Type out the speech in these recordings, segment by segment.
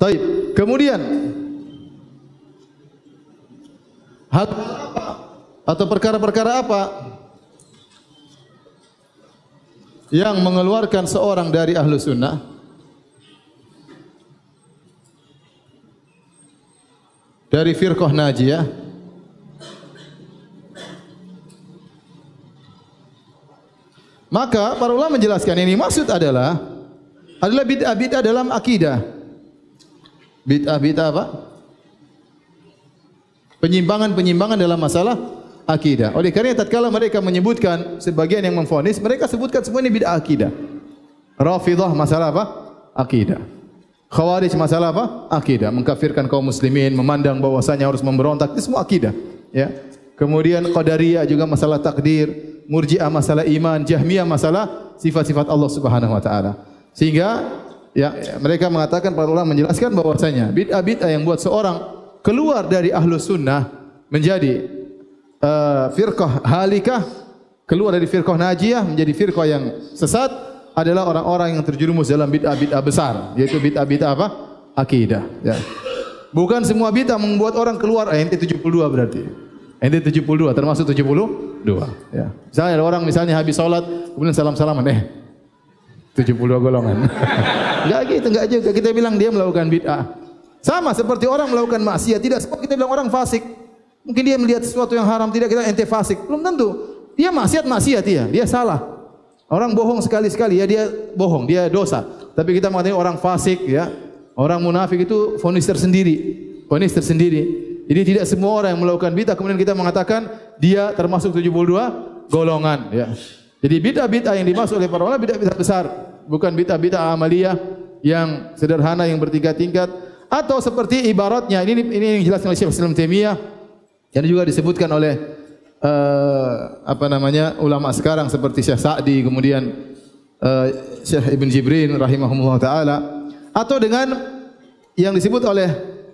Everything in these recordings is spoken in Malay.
Taib. Kemudian hal atau perkara-perkara apa yang mengeluarkan seorang dari ahlu sunnah? Dari firqah najiyah. Maka para ulama menjelaskan ini maksud adalah bid'ah-bid'ah dalam akidah. Bid'ah-bid'ah apa? Penyimpangan-penyimpangan dalam masalah akidah. Oleh karena tatkala mereka menyebutkan sebagian yang memvonis, mereka sebutkan semua ini bid'ah akidah. Rafidhah masalah apa? Akidah. Khawarij masalah apa? Akidah. Mengkafirkan kaum muslimin, memandang bahwasanya harus memberontak, itu semua akidah. Ya. Kemudian Qadariyah juga masalah takdir, Murji'ah masalah iman, Jahmiyah masalah sifat-sifat Allah Subhanahu wa taala. Sehingga mereka mengatakan, para ulama menjelaskan bahwasanya bid'ah-bid'ah yang buat seorang keluar dari ahlu sunnah menjadi firqah halikah, keluar dari firqah najiyah menjadi firqah yang sesat, adalah orang-orang yang terjerumus dalam bid'ah-bid'ah besar, yaitu bid'ah-bid'ah apa? Akidah. Ya. Bukan semua bid'ah membuat orang keluar. Ente 72 berarti. Ente 72 termasuk 72. Ya. Misalnya ada orang habis salat kemudian salam-salaman 72 golongan. Enggak gitu, enggak juga. Kita bilang dia melakukan bid'ah. Sama seperti orang melakukan maksiat, tidak semua kita bilang orang fasik. Mungkin dia melihat sesuatu yang haram, tidak kita ente fasik. Belum tentu. Dia maksiat dia salah. Orang bohong sekali-sekali, ya dia bohong, dia dosa. Tapi kita mengatakan orang fasik, ya, orang munafik itu vonis tersendiri. Jadi tidak semua orang yang melakukan bid'ah kemudian kita mengatakan dia termasuk 72 golongan. Ya. Jadi bid'ah-bid'ah yang dimaksud oleh para ulama bid'ah-bid'ah besar, bukan bid'ah-bid'ah amaliyah yang sederhana yang bertingkat-tingkat. Atau seperti ibaratnya, ini yang dijelaskan oleh Syekh Islam Taimiyah, yang juga disebutkan oleh ulama sekarang seperti Syekh Sa'di, kemudian Syekh Ibn Jibrin rahimahumullah taala, atau dengan yang disebut oleh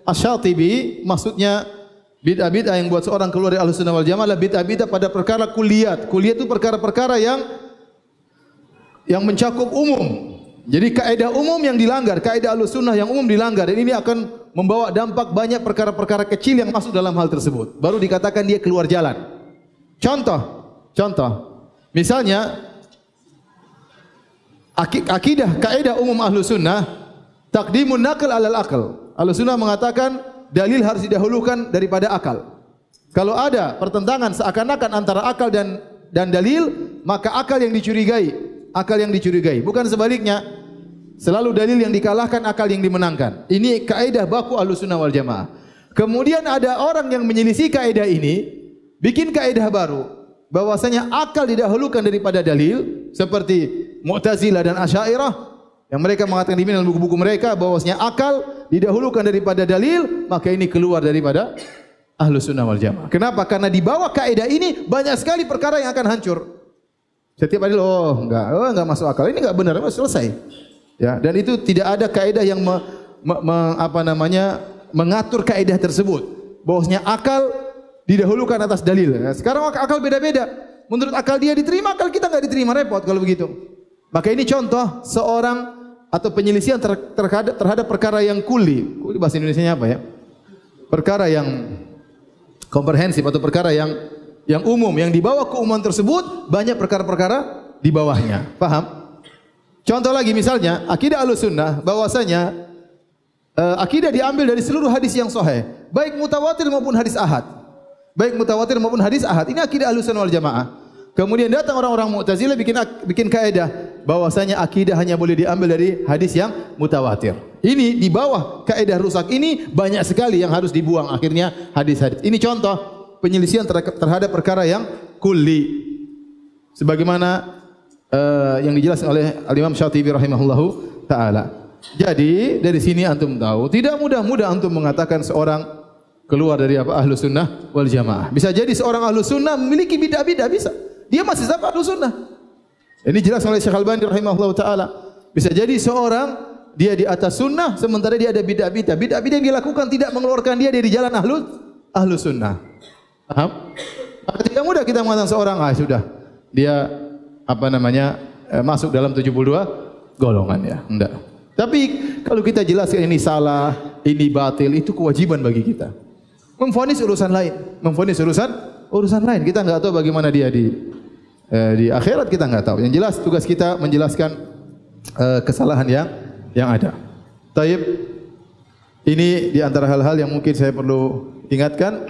Asy-Syatibi, maksudnya bid'ah-bid'ah yang buat seorang keluar dari Ahlussunnah wal Jamaah adalah bid'ah-bid'ah pada perkara kulliyat. Kulliyat itu perkara-perkara yang mencakup umum. Jadi kaidah umum yang dilanggar, kaidah Ahlussunnah yang umum dilanggar, dan ini akan membawa dampak banyak perkara-perkara kecil yang masuk dalam hal tersebut. Baru dikatakan dia keluar jalan. Contoh, misalnya akidah, kaidah umum Ahlussunnah, taqdimun naql alal aql. Ahlussunnah mengatakan dalil harus didahulukan daripada akal. Kalau ada pertentangan seakan-akan antara akal dan dalil, maka akal yang dicurigai, bukan sebaliknya. Selalu dalil yang dikalahkan, akal yang dimenangkan. Ini kaidah baku Ahlussunnah wal Jamaah. Kemudian ada orang yang menyelisih kaidah ini, bikin kaidah baru, bahwasanya akal didahulukan daripada dalil, seperti Mu'tazilah dan Asy'ariyah yang mereka mengatakan di dalam buku-buku mereka bahwasanya akal didahulukan daripada dalil, maka ini keluar daripada Ahlussunnah wal Jamaah. Kenapa? Karena di bawah kaidah ini banyak sekali perkara yang akan hancur. Setiap ada enggak masuk akal, ini enggak benar, selesai. Ya, dan itu tidak ada kaidah yang mengatur kaidah tersebut. Bahwasanya akal didahulukan atas dalil. Nah, sekarang akal beda-beda. Menurut akal dia diterima, akal kita enggak diterima, repot kalau begitu. Maka ini contoh seorang atau penyelisihan terhadap perkara yang kulli. Kulli bahasa Indonesianya apa ya? Perkara yang komprehensif atau perkara yang umum, yang di bawah keumuman tersebut banyak perkara-perkara di bawahnya. Paham? Contoh lagi misalnya akidah Ahlussunnah bahwasanya akidah diambil dari seluruh hadis yang sahih, baik mutawatir maupun hadis ahad. Ini akidah Ahlussunnah wal Jamaah. Kemudian datang orang-orang Mu'tazilah bikin kaidah bahwasanya akidah hanya boleh diambil dari hadis yang mutawatir. Ini di bawah kaidah rusak ini banyak sekali yang harus dibuang akhirnya hadis-hadis. Ini contoh penyelisihan terhadap perkara yang kulli. Sebagaimana yang dijelaskan oleh Al-Imam Syatibi rahimahullahu taala. Jadi dari sini antum tahu, tidak mudah-mudah antum mengatakan seorang keluar dari Ahlussunnah wal Jamaah. Bisa jadi seorang Ahlussunnah memiliki bid'ah-bid'ah, bisa. Dia masih tetap Ahlussunnah. Ini jelas oleh Syekh Al-Albani rahimahullahu taala. Bisa jadi seorang dia di atas sunnah sementara dia ada bid'ah-bid'ah. Bid'ah-bid'ah yang dilakukan tidak mengeluarkan dia dari jalan Ahlussunnah. Paham? Maka tidak mudah kita mengatakan seorang sudah dia masuk dalam 72 golongan ya. Enggak. Tapi kalau kita jelaskan ini salah, ini batil, itu kewajiban bagi kita. Memvonis urusan lain, memvonis urusan lain. Kita enggak tahu bagaimana dia di akhirat, kita enggak tahu. Yang jelas tugas kita menjelaskan kesalahan yang ada. Taib, ini di antara hal-hal yang mungkin saya perlu ingatkan.